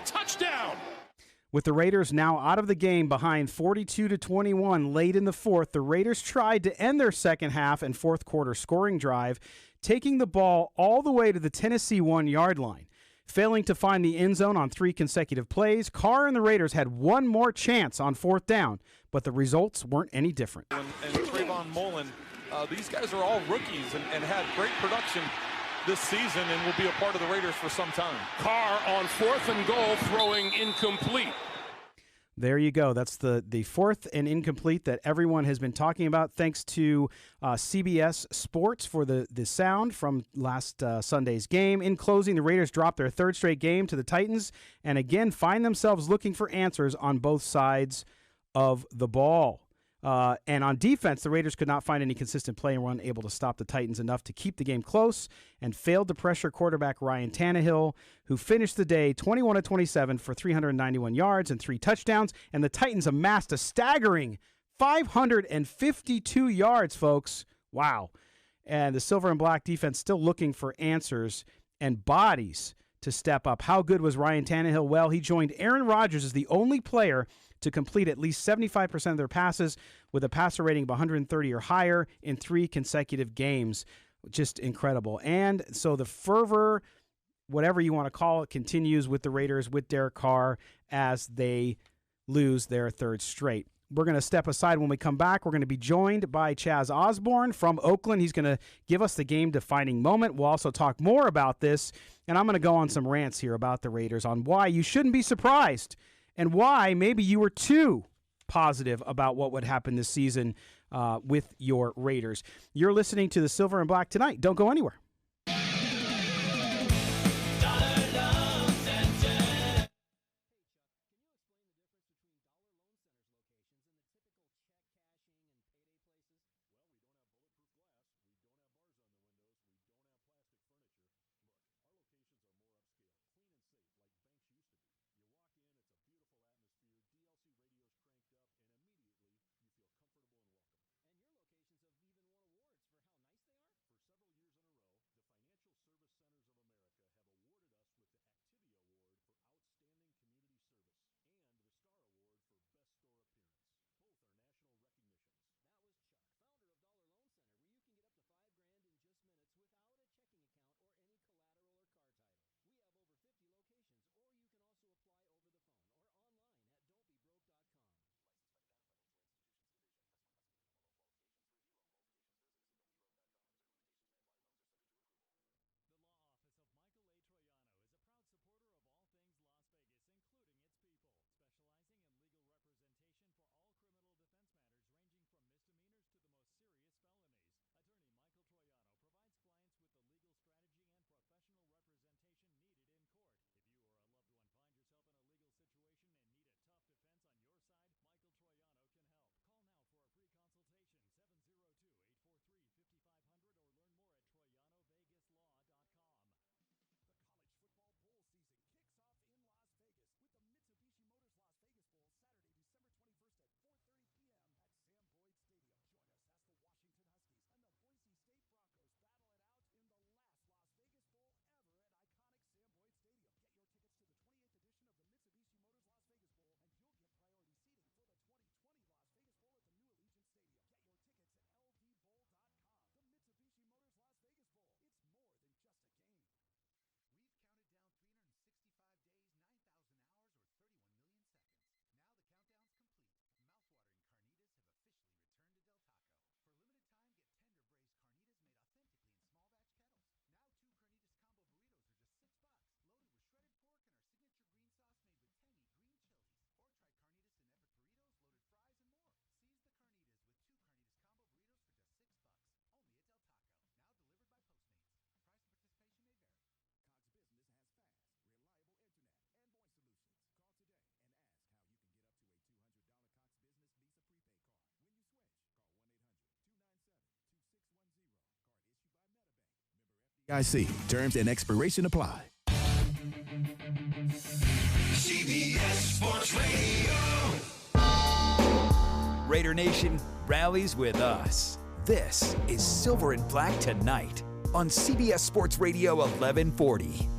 touchdown. With the Raiders now out of the game behind 42-21 late in the fourth, the Raiders tried to end their second half and fourth quarter scoring drive, taking the ball all the way to the Tennessee 1-yard line. Failing to find the end zone on 3 consecutive plays, Carr and the Raiders had one more chance on fourth down, but the results weren't any different. And Trayvon Mullen, these guys are all rookies and had great production this season and will be a part of the Raiders for some time. Carr on 4th and goal, throwing incomplete. There you go. That's the fourth and incomplete that everyone has been talking about. Thanks to CBS Sports for the sound from last Sunday's game. In closing, the Raiders dropped their third straight game to the Titans and again find themselves looking for answers on both sides of the ball. And on defense, the Raiders could not find any consistent play and were unable to stop the Titans enough to keep the game close and failed to pressure quarterback Ryan Tannehill, who finished the day 21-27 for 391 yards and 3 touchdowns. And the Titans amassed a staggering 552 yards, folks. Wow. And the Silver and Black defense still looking for answers and bodies to step up. How good was Ryan Tannehill? Well, he joined Aaron Rodgers as the only player to complete at least 75% of their passes with a passer rating of 130 or higher in 3 consecutive games. Just incredible. And so the fervor, whatever you want to call it, continues with the Raiders, with Derek Carr, as they lose their third straight. We're going to step aside when we come back. We're going to be joined by Chaz Osborne from Oakland. He's going to give us the game-defining moment. We'll also talk more about this, and I'm going to go on some rants here about the Raiders on why you shouldn't be surprised and why maybe you were too positive about what would happen this season with your Raiders. You're listening to the Silver and Black tonight. Don't go anywhere. IC. Terms and expiration apply. CBS Sports Radio. Raider Nation rallies with us. This is Silver and Black Tonight on CBS Sports Radio 1140.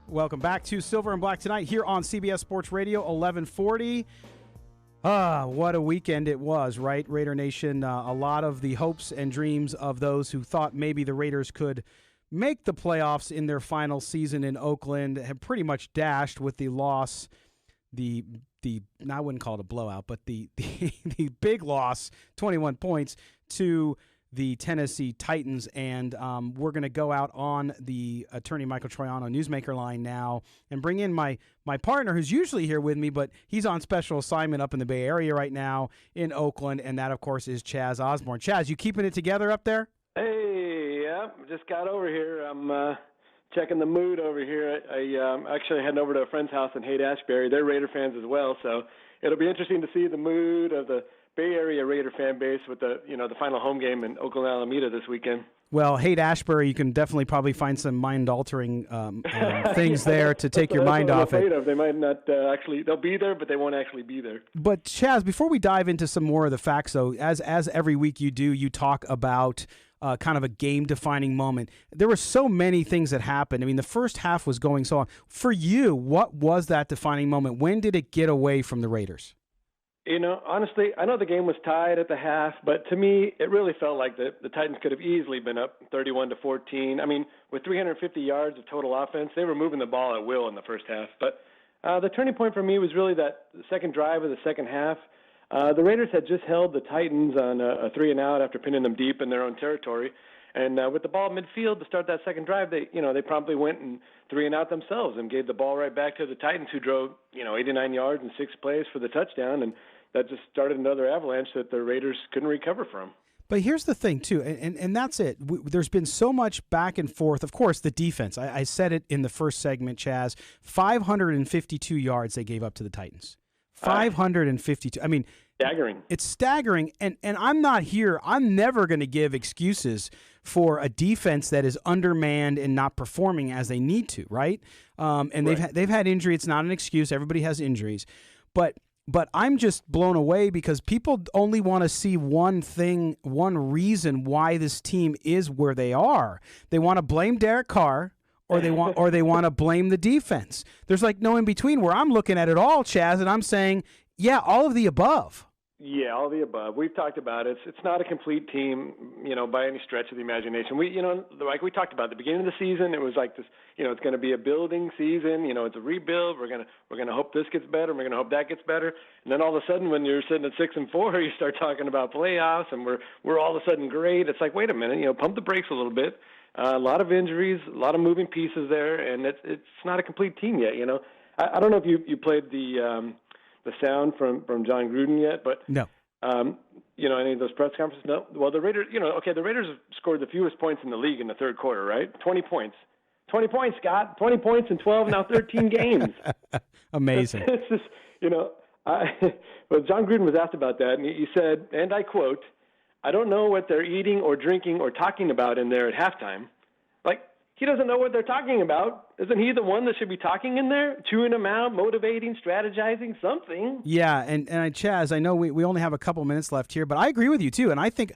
Welcome back to Silver and Black Tonight here on CBS Sports Radio 1140. What a weekend it was, right, Raider Nation? A lot of the hopes and dreams of those who thought maybe the Raiders could make the playoffs in their final season in Oakland have pretty much dashed with the loss. I wouldn't call it a blowout, but the big loss, 21 points to the Tennessee Titans. And we're going to go out on the attorney Michael Troiano newsmaker line now and bring in my partner who's usually here with me, but he's on special assignment up in the Bay Area right now in Oakland. And that, of course, is Chaz Osborne. Chaz, you keeping it together up there? Hey, yeah, just got over here. I'm checking the mood over here. I actually heading over to a friend's house in Haight-Ashbury. They're Raider fans as well, so it'll be interesting to see the mood of the Bay Area Raider fan base with the final home game in Oakland, Alameda this weekend. Well, Haight-Ashbury, you can definitely probably find some mind-altering things there to take your mind off it. They might not they'll be there, but they won't actually be there. But, Chaz, before we dive into some more of the facts, though, as every week you do, you talk about kind of a game-defining moment. There were so many things that happened. I mean, the first half was going so on. For you, what was that defining moment? When did it get away from the Raiders? Honestly, I know the game was tied at the half, but to me, it really felt like the Titans could have easily been up 31-14. I mean, with 350 yards of total offense, they were moving the ball at will in the first half. But the turning point for me was really that second drive of the second half. The Raiders had just held the Titans on a 3-and-out after pinning them deep in their own territory. And with the ball midfield to start that second drive, they promptly went and 3-and-out themselves and gave the ball right back to the Titans, who drove 89 yards in 6 plays for the touchdown. And that just started another avalanche that the Raiders couldn't recover from. But here's the thing, too, and that's it. There's been so much back and forth. Of course, the defense. I said it in the first segment, Chaz. 552 yards they gave up to the Titans. 552. I mean, staggering. It's staggering, and I'm not here. I'm never going to give excuses for a defense that is undermanned and not performing as they need to, right? And right. they've had injury. It's not an excuse. Everybody has injuries, but I'm just blown away because people only want to see one thing, one reason why this team is where they are. They want to blame Derek Carr. Or they want to blame the defense. There's like no in between where I'm looking at it all, Chaz, and I'm saying, yeah, all of the above. Yeah, all of the above. We've talked about it. It's not a complete team, by any stretch of the imagination. Like we talked about at the beginning of the season, it was like this, it's going to be a building season. It's a rebuild. We're gonna hope this gets better. We're gonna hope that gets better. And then all of a sudden, when you're sitting at 6-4, you start talking about playoffs, and we're all of a sudden great. It's like, wait a minute, pump the brakes a little bit. A lot of injuries, a lot of moving pieces there, and it's not a complete team yet. I don't know if you played the sound from John Gruden yet, but no. Any of those press conferences? No. Well, the Raiders, the Raiders have scored the fewest points in the league in the third quarter, right? 20 points. 20 points, Scott. 20 points in 12, now 13 games. Amazing. It's just, well, John Gruden was asked about that, and he said, and I quote, "I don't know what they're eating or drinking or talking about in there at halftime." Like, he doesn't know what they're talking about. Isn't he the one that should be talking in there? Chewing them out, motivating, strategizing, something. Yeah, and Chaz, I know we only have a couple minutes left here, but I agree with you too. And I think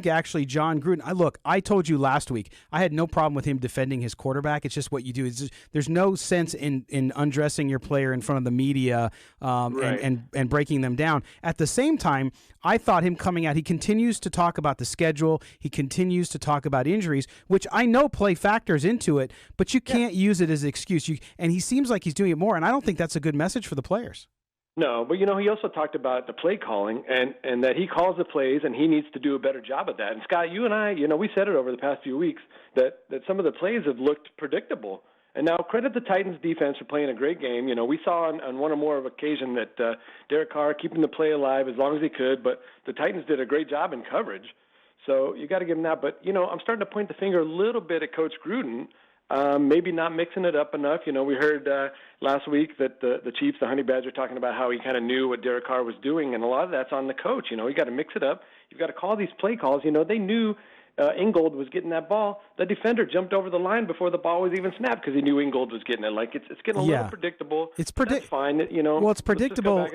actually John Gruden, I told you last week, I had no problem with him defending his quarterback. It's just what you do. There's no sense in undressing your player in front of the media right. and breaking them down. At the same time, I thought him coming out, he continues to talk about the schedule. He continues to talk about injuries, which I know play factors into it, but you can't use it as an excuse. And he seems like he's doing it more, and I don't think that's a good message for the players. No, but, he also talked about the play calling and that he calls the plays and he needs to do a better job of that. And, Scott, you and I, we said it over the past few weeks that some of the plays have looked predictable. And now credit the Titans defense for playing a great game. We saw on one or more of occasion that Derek Carr keeping the play alive as long as he could, but the Titans did a great job in coverage. So you got to give him that. But, I'm starting to point the finger a little bit at Coach Gruden, maybe not mixing it up enough. We heard last week that the Chiefs, the Honey Badger, talking about how he kind of knew what Derek Carr was doing, and a lot of that's on the coach. You got to mix it up. You've got to call these play calls. They knew Ingold was getting that ball. The defender jumped over the line before the ball was even snapped because he knew Ingold was getting it. Like, it's getting a little predictable. That's fine. Well, it's predictable.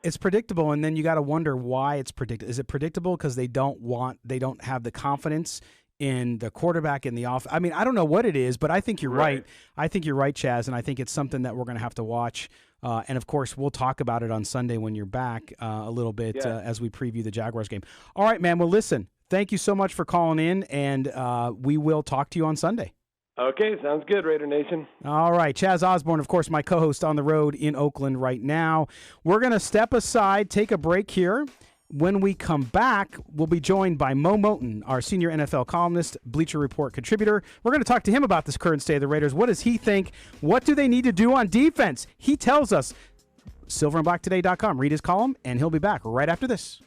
It's predictable, and then you got to wonder why it's predictable. Is it predictable because they don't have the confidence in the quarterback in the off. I mean, I don't know what it is, but I think you're right. I think you're right, Chaz, and I think it's something that we're going to have to watch. And, of course, we'll talk about it on Sunday when you're back a little bit as we preview the Jaguars game. All right, man. Well, listen, thank you so much for calling in, and we will talk to you on Sunday. Okay, sounds good, Raider Nation. All right. Chaz Osborne, of course, my co-host on the road in Oakland right now. We're going to step aside, take a break here. When we come back, we'll be joined by Moe Moton, our senior NFL columnist, Bleacher Report contributor. We're going to talk to him about this current state of the Raiders. What does he think? What do they need to do on defense? He tells us. silverandblacktoday.com. Read his column, and he'll be back right after this.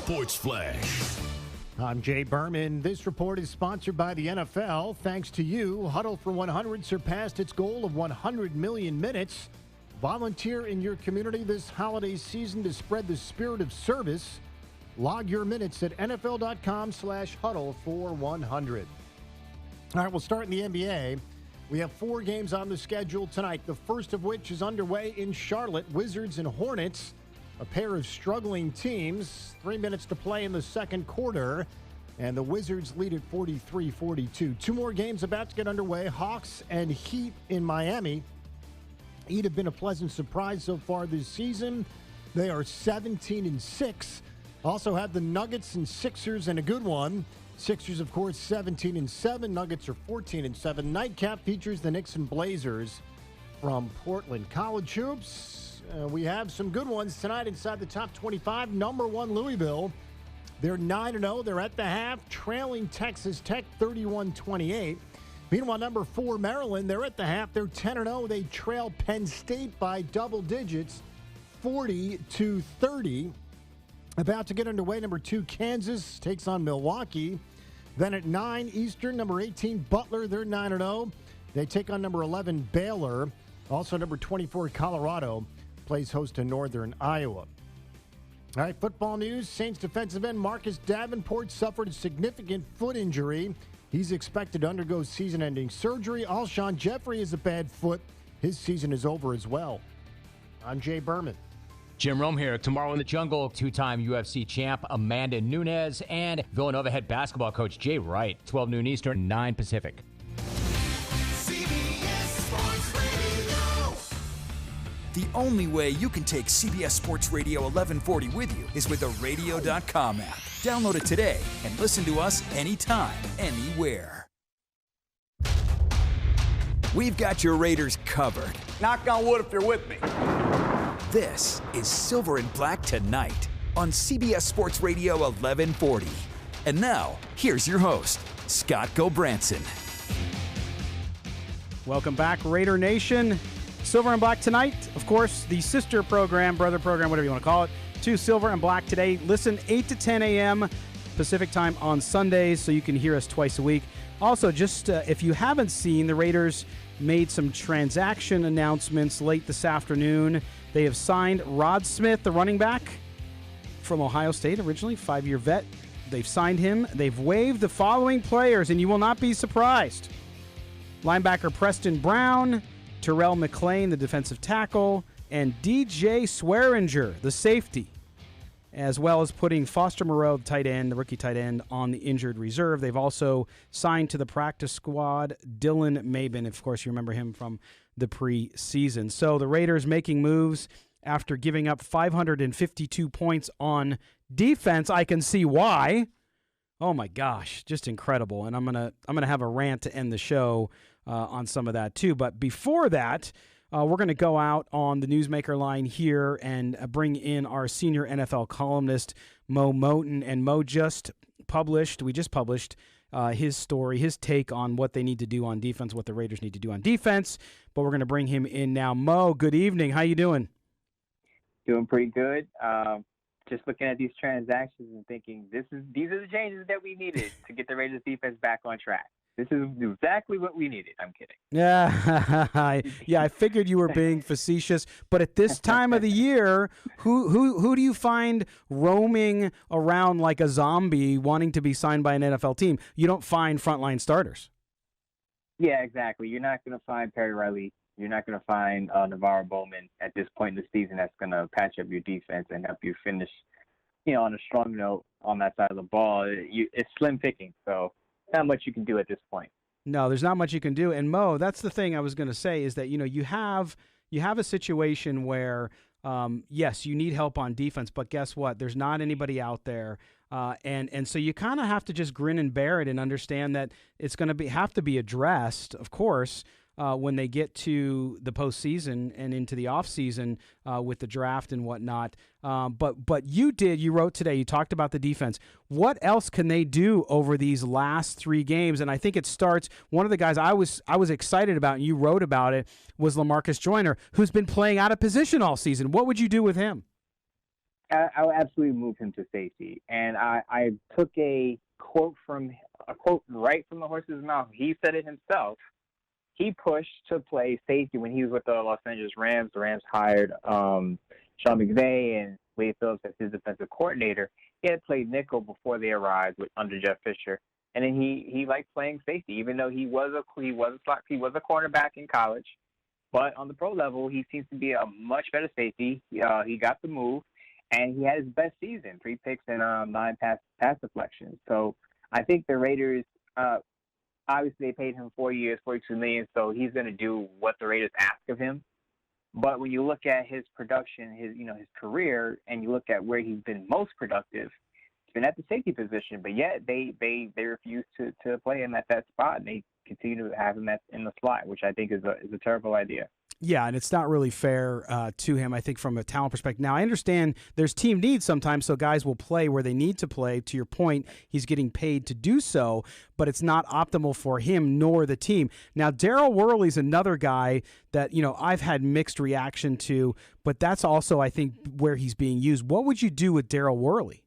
Sports Flash. I'm Jay Berman. This report is sponsored by the NFL. Thanks to you, Huddle for 100 surpassed its goal of 100 million minutes. Volunteer in your community this holiday season to spread the spirit of service. Log your minutes at NFL.com/huddle for 100. All right, we'll start in the NBA. We have 4 games on the schedule tonight, the first of which is underway in Charlotte. Wizards and Hornets, a pair of struggling teams. 3 minutes to play in the second quarter, and the Wizards lead at 43-42. 2 more games about to get underway. Hawks and Heat in Miami. Heat have been a pleasant surprise so far this season. They are 17-6. Also have the Nuggets and Sixers and a good one. Sixers, of course, 17-7. Nuggets are 14-7. Nightcap features the Knicks and Blazers from Portland. College hoops, we have some good ones tonight inside the top 25. Number 1, Louisville. They're 9-0. They're at the half, trailing Texas Tech 31-28. Meanwhile, number 4, Maryland, they're at the half. They're 10-0. They trail Penn State by double digits, 40-30. About to get underway, number 2, Kansas takes on Milwaukee. Then at 9 Eastern, number 18, Butler, they're 9-0. They take on number 11, Baylor. Also number 24, Colorado, plays host to Northern Iowa. All right, football news. Saints defensive end Marcus Davenport suffered a significant foot injury. He's expected to undergo season-ending surgery. Alshon Jeffrey has a bad foot. His season is over as well. I'm Jay Berman. Jim Rome here. Tomorrow in the Jungle, two-time UFC champ Amanda Nunes and Villanova head basketball coach Jay Wright. 12 noon Eastern, 9 Pacific. CBS Sports Radio. The only way you can take CBS Sports Radio 1140 with you is with the radio.com app. Download it today and listen to us anytime, anywhere. We've got your Raiders covered. Knock on wood if you're with me. This is Silver and Black Tonight on CBS Sports Radio 1140. And now, here's your host, Scott Gobranson. Welcome back, Raider Nation. Silver and Black Tonight, of course, the sister program, brother program, whatever you want to call it, to Silver and Black today. Listen, 8 to 10 a.m. Pacific time on Sundays, so you can hear us twice a week. Also, just if you haven't seen, the Raiders made some transaction announcements late this afternoon. They have signed Rod Smith, the running back from Ohio State, originally 5-year vet. They've signed him. They've waived the following players, and you will not be surprised. Linebacker Preston Brown, Terrell McClain, the defensive tackle, and DJ Swearinger, the safety, as well as putting Foster Moreau, the tight end, the rookie tight end, on the injured reserve. They've also signed to the practice squad Dylan Mabin. Of course, you remember him from the preseason. So the Raiders making moves after giving up 552 points on defense. I can see why. Oh my gosh, just incredible. And I'm gonna have a rant to end the show on some of that too. But before that, we're going to go out on the Newsmaker line here and bring in our senior NFL columnist, Moe Moton. And Mo just published his story, his take on what they need to do on defense, what the Raiders need to do on defense. But we're going to bring him in now. Mo, good evening. How you doing? Doing pretty good. Just looking at these transactions and thinking these are the changes that we needed to get the Raiders defense back on track. This is exactly what we needed. I'm kidding. Yeah, I figured you were being facetious. But at this time of the year, who do you find roaming around like a zombie wanting to be signed by an NFL team? You don't find frontline starters. Yeah, exactly. You're not going to find Perry Riley. You're not going to find Navarro Bowman at this point in the season that's going to patch up your defense and help you finish, on a strong note on that side of the ball. It's slim picking, so not much you can do at this point. No, there's not much you can do. And Mo, that's the thing I was going to say is that, you have a situation where, yes, you need help on defense, but guess what? There's not anybody out there. And so you kind of have to just grin and bear it and understand that it's going to have to be addressed, of course, when they get to the postseason and into the offseason with the draft and whatnot. But you wrote today, you talked about the defense. What else can they do over these last 3 games? And I think it starts, one of the guys I was excited about, and you wrote about it, was LaMarcus Joyner, who's been playing out of position all season. What would you do with him? I would absolutely move him to safety. And I took a quote right from the horse's mouth. He said it himself. He pushed to play safety when he was with the Los Angeles Rams. The Rams hired Sean McVay and Wade Phillips as his defensive coordinator. He had played nickel before they arrived under Jeff Fisher, and then he liked playing safety, even though he was a cornerback in college. But on the pro level, he seems to be a much better safety. He got the move, and he had his best season: 3 picks and 9 pass deflections. So I think the Raiders. Obviously, they paid him 4 years, $42 million, so he's going to do what the Raiders ask of him. But when you look at his production, his career, and you look at where he's been most productive, he's been at the safety position. But yet they refuse to play him at that spot, and they continue to have him in the slot, which I think is a terrible idea. Yeah, and it's not really fair to him, I think, from a talent perspective. Now, I understand there's team needs sometimes, so guys will play where they need to play. To your point, he's getting paid to do so, but it's not optimal for him nor the team. Now, Daryl Worley's another guy that, I've had mixed reaction to, but that's also, I think, where he's being used. What would you do with Daryl Worley?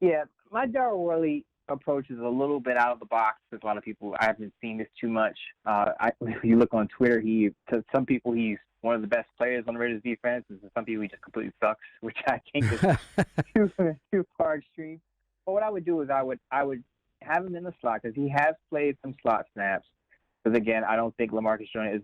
Yeah, my Daryl Worley approach is a little bit out of the box. There's a lot of people, I haven't seen this too much. If you look on Twitter, to some people he's one of the best players on the Raiders defense, and to some people he just completely sucks, which I think is too far extreme. But what I would do is I would have him in the slot because he has played some slot snaps. Because again, I don't think LaMarcus Joyner is